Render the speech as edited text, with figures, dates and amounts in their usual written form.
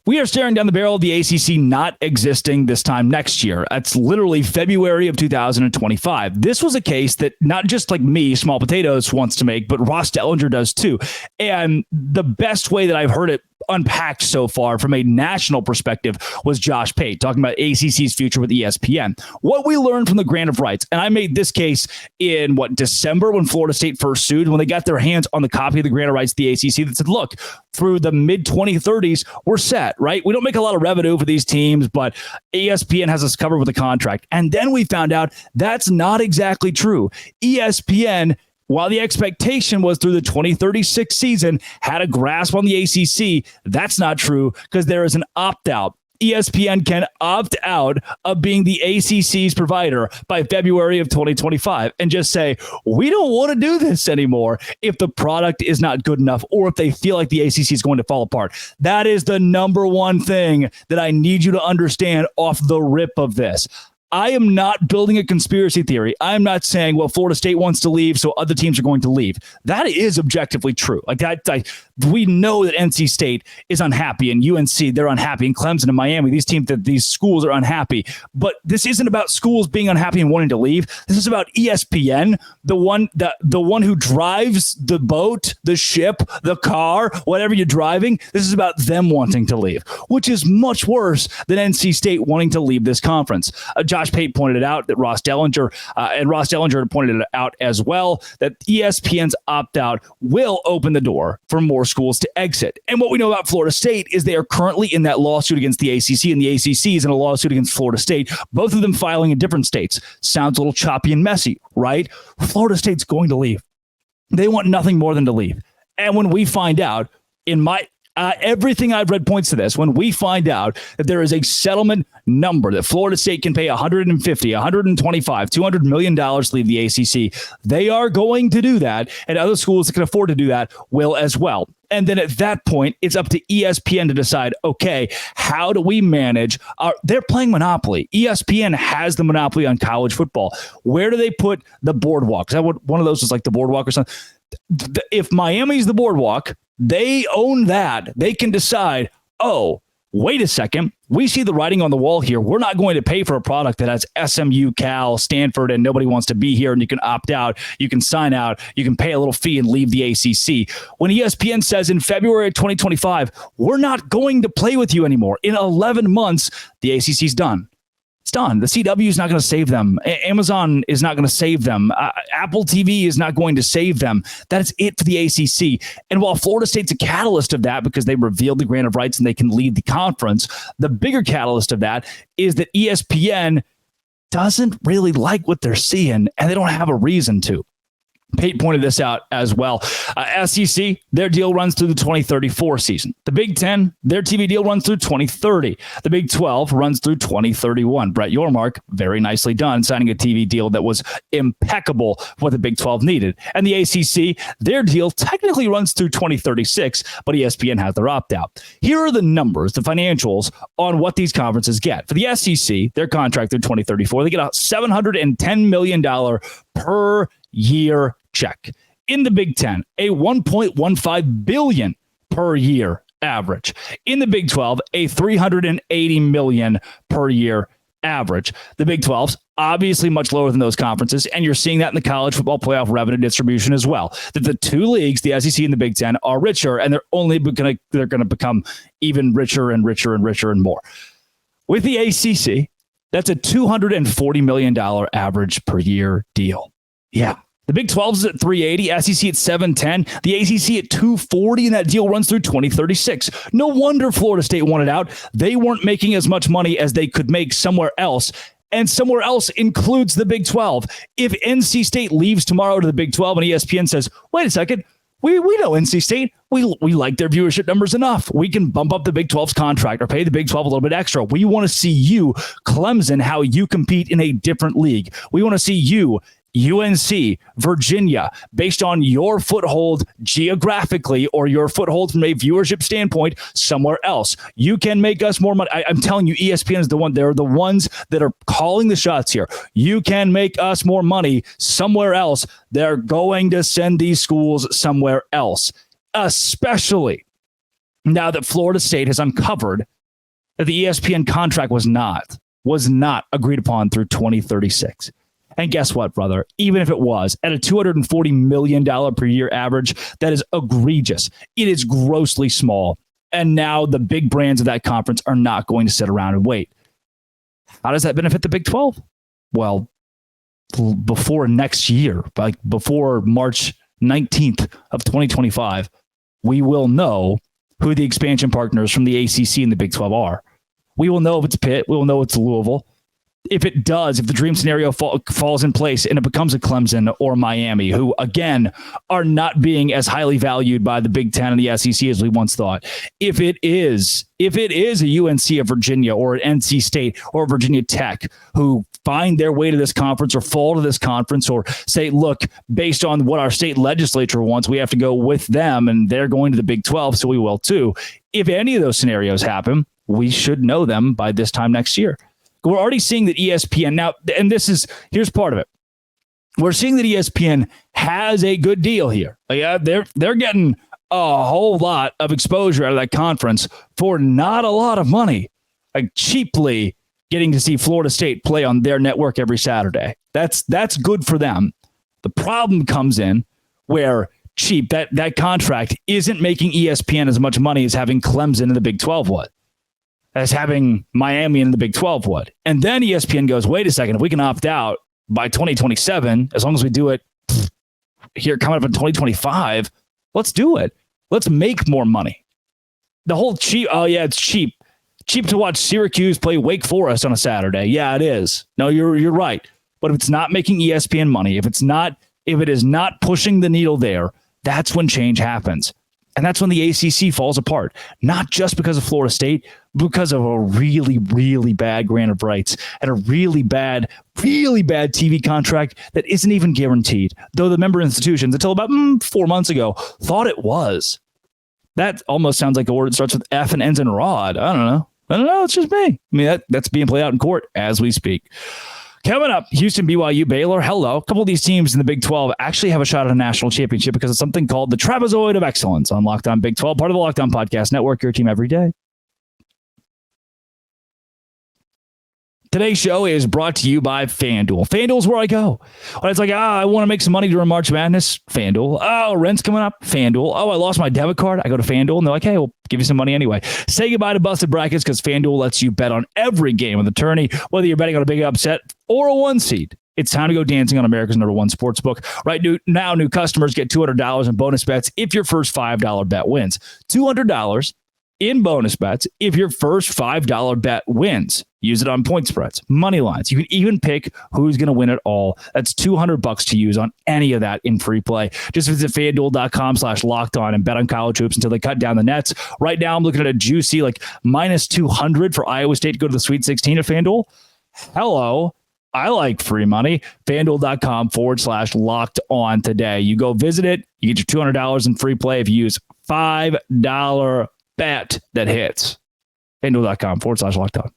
We are staring down the barrel of the ACC not existing this time next year. That's literally February of 2025. This was a case that not just like me, Small Potatoes, wants to make, but Ross Dellinger does too. And the best way that I've heard it unpacked so far from a national perspective was Josh Pate talking about ACC's future with ESPN. What we learned from the grant of rights, and I made this case in December when Florida State first sued, when they got their hands on the copy of the grant of rights to the ACC that said, look, through the mid 2030s, we're set, right? We don't make a lot of revenue for these teams, but ESPN has us covered with a contract. And then we found out that's not exactly true. ESPN, while the expectation was through the 2036 season, had a grasp on the ACC. That's not true because there is an opt-out. ESPN can opt out of being the ACC's provider by February of 2025 and just say, we don't want to do this anymore if the product is not good enough or if they feel like the ACC is going to fall apart. That is the number one thing that I need you to understand off the rip of this. I am not building a conspiracy theory. I'm not saying, well, Florida State wants to leave, so other teams are going to leave. That is objectively true. We know that NC State is unhappy, and UNC, they're unhappy, and Clemson and Miami, these schools are unhappy. But this isn't about schools being unhappy and wanting to leave. This is about ESPN, the one who drives the boat, the ship, the car, whatever you're driving. This is about them wanting to leave, which is much worse than NC State wanting to leave this conference. Josh Pate pointed it out that Ross Dellinger pointed it out as well, that ESPN's opt-out will open the door for more schools to exit. And what we know about Florida State is they are currently in that lawsuit against the ACC, and the ACC is in a lawsuit against Florida State, both of them filing in different states. Sounds a little choppy and messy, right? Florida State's going to leave. They want nothing more than to leave. And when we find out, everything I've read points to this. When we find out that there is a settlement number that Florida State can pay $150, $125, $200 million to leave the ACC, they are going to do that. And other schools that can afford to do that will as well. And then at that point, it's up to ESPN to decide, okay, how do we manage they're playing Monopoly. ESPN has the monopoly on college football. Where do they put the boardwalk? Is that what one of those is like, the boardwalk or something? If Miami's the boardwalk, they own that. They can decide, oh, wait a second. We see the writing on the wall here. We're not going to pay for a product that has SMU, Cal, Stanford, and nobody wants to be here, and you can opt out. You can sign out. You can pay a little fee and leave the ACC. When ESPN says in February of 2025, we're not going to play with you anymore. In 11 months, the ACC's done. It's done. The CW is not going to save them. Amazon is not going to save them. Apple TV is not going to save them. That's it for the ACC. And while Florida State's a catalyst of that because they revealed the grant of rights and they can lead the conference, the bigger catalyst of that is that ESPN doesn't really like what they're seeing, and they don't have a reason to. Pate pointed this out as well. SEC, their deal runs through the 2034 season. The Big Ten, their TV deal runs through 2030. The Big 12 runs through 2031. Brett Yormark, very nicely done, signing a TV deal that was impeccable for what the Big 12 needed. And the ACC, their deal technically runs through 2036, but ESPN has their opt-out. Here are the numbers, the financials on what these conferences get. For the SEC, their contract through 2034, they get a $710 million per year check. In the Big Ten, a $1.15 billion per year average. In the Big 12, a $380 million per year average. The Big 12's obviously much lower than those conferences, and you're seeing that in the college football playoff revenue distribution as well. That the two leagues, the SEC and the Big Ten, are richer, and they're going to become even richer and richer and richer and more. With the ACC, that's a $240 million average per year deal. Yeah. The Big 12 is at 380, SEC at 710, the ACC at 240, and that deal runs through 2036. No wonder Florida State wanted out. They weren't making as much money as they could make somewhere else, and somewhere else includes the Big 12. If NC State leaves tomorrow to the Big 12 and ESPN says, wait a second, we know NC State. We like their viewership numbers enough. We can bump up the Big 12's contract or pay the Big 12 a little bit extra. We want to see you, Clemson, how you compete in a different league. We want to see you, UNC, Virginia, based on your foothold geographically or your foothold from a viewership standpoint somewhere else. You can make us more money. I'm telling you, ESPN is the one. They're the ones that are calling the shots here. You can make us more money somewhere else. They're going to send these schools somewhere else, especially now that Florida State has uncovered that the ESPN contract was not agreed upon through 2036. And guess what, brother? Even if it was at a $240 million per year average, that is egregious. It is grossly small. And now the big brands of that conference are not going to sit around and wait. How does that benefit the Big 12? Well, before next year, like before March 19th of 2025, we will know who the expansion partners from the ACC and the Big 12 are. We will know if it's Pitt. We will know it's Louisville. If it does, if the dream scenario falls in place and it becomes a Clemson or Miami, who, again, are not being as highly valued by the Big Ten and the SEC as we once thought. If it is a UNC of Virginia or an NC State or Virginia Tech who find their way to this conference or fall to this conference or say, look, based on what our state legislature wants, we have to go with them and they're going to the Big 12, so we will too. If any of those scenarios happen, we should know them by this time next year. We're already seeing that ESPN now, and here's part of it. We're seeing that ESPN has a good deal here. Yeah, they're getting a whole lot of exposure out of that conference for not a lot of money, like cheaply getting to see Florida State play on their network every Saturday. That's good for them. The problem comes in where that contract isn't making ESPN as much money as having Clemson in the Big 12 would, as having Miami in the Big 12 would. And then ESPN goes, wait a second, if we can opt out by 2027, as long as we do it here coming up in 2025, let's do it. Let's make more money. The whole cheap, oh yeah, it's cheap. Cheap to watch Syracuse play Wake Forest on a Saturday. Yeah, it is. No, you're right. But if it's not making ESPN money, if it is not pushing the needle there, that's when change happens. And that's when the ACC falls apart, not just because of Florida State, because of a really, really bad grant of rights and a really bad TV contract that isn't even guaranteed, though the member institutions, until about 4 months ago, thought it was. That almost sounds like a word that starts with F and ends in rod. I don't know. It's just me. I mean, that's being played out in court as we speak. Coming up, Houston, BYU, Baylor. Hello. A couple of these teams in the Big 12 actually have a shot at a national championship because of something called the Trapezoid of Excellence on Locked On Big 12, part of the Locked On Podcast Network, your team every day. Today's show is brought to you by FanDuel. FanDuel's where I go. When it's like, I want to make some money during March Madness, FanDuel. Oh, rent's coming up, FanDuel. Oh, I lost my debit card. I go to FanDuel, and they're like, hey, we'll give you some money anyway. Say goodbye to busted brackets because FanDuel lets you bet on every game of the tourney, whether you're betting on a big upset or a one seed. It's time to go dancing on America's #1 sportsbook. Right now, new customers get $200 in bonus bets if your first $5 bet wins. $200 in bonus bets if your first $5 bet wins. Use it on point spreads, money lines. You can even pick who's going to win it all. That's $200 to use on any of that in free play. Just visit FanDuel.com/lockedon and bet on college hoops until they cut down the nets. Right now, I'm looking at a juicy minus 200 for Iowa State to go to the Sweet 16 at FanDuel. Hello. I like free money. FanDuel.com/locked on today. You go visit it. You get your $200 in free play if you use $5 bet that hits. FanDuel.com/locked on.